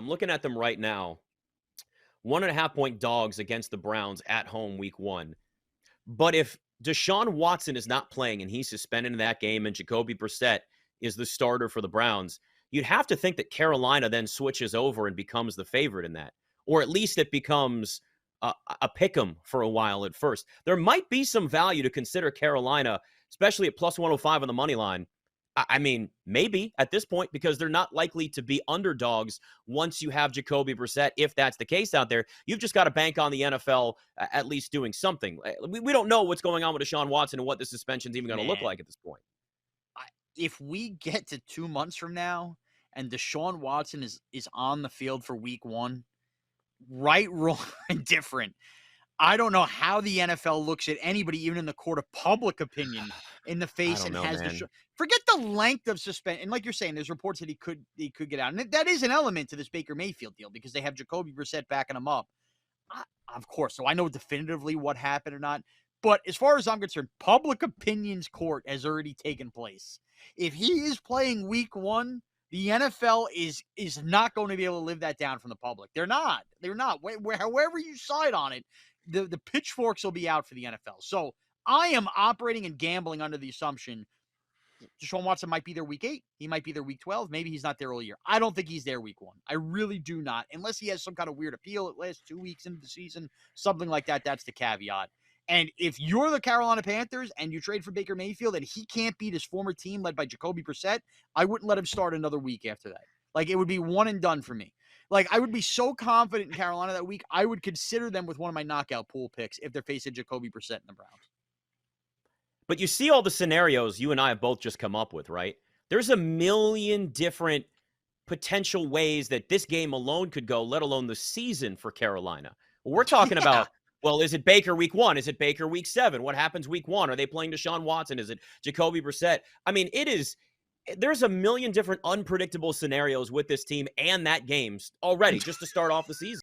I'm looking at them right now. 1.5-point dogs against the Browns at home week 1. But if Deshaun Watson is not playing and he's suspended in that game and Jacoby Brissett is the starter for the Browns, you'd have to think that Carolina then switches over and becomes the favorite in that. Or at least it becomes a pick 'em for a while at first. There might be some value to consider Carolina, especially at plus 105 on the money line. I mean, maybe at this point, because they're not likely to be underdogs once you have Jacoby Brissett. If that's the case out there, you've just got to bank on the NFL at least doing something. We don't know what's going on with Deshaun Watson and what the suspension's even going to look Man, like at this point. if we get to 2 months from now and Deshaun Watson is on the field for week 1, right, wrong, and different, I don't know how the NFL looks at anybody, even in the court of public opinion, in the I face don't and know, has the man. forget the length of suspension. And like you're saying, there's reports that he could get out, and that is an element to this Baker Mayfield deal because they have Jacoby Brissett backing him up. Of course, so I know definitively what happened or not. But as far as I'm concerned, public opinion's court has already taken place. If he is playing week 1, the NFL is not going to be able to live that down from the public. They're not. They're not. However you side on it, the pitchforks will be out for the NFL. So I am operating and gambling under the assumption Deshaun Watson might be there week 8. He might be there week 12. Maybe he's not there all year. I don't think he's there week 1. I really do not. Unless he has some kind of weird appeal at last 2 weeks into the season, something like that. That's the caveat. And if you're the Carolina Panthers and you trade for Baker Mayfield and he can't beat his former team led by Jacoby Brissett, I wouldn't let him start another week after that. Like, it would be one and done for me. Like, I would be so confident in Carolina that week, I would consider them with one of my knockout pool picks if they're facing Jacoby Brissett and the Browns. But you see all the scenarios you and I have both just come up with, right? There's a million different potential ways that this game alone could go, let alone the season for Carolina. We're talking Yeah. about, well, is it Baker week 1? Is it Baker week 7? What happens week 1? Are they playing Deshaun Watson? Is it Jacoby Brissett? I mean, there's a million different unpredictable scenarios with this team and that games already just to start off the season.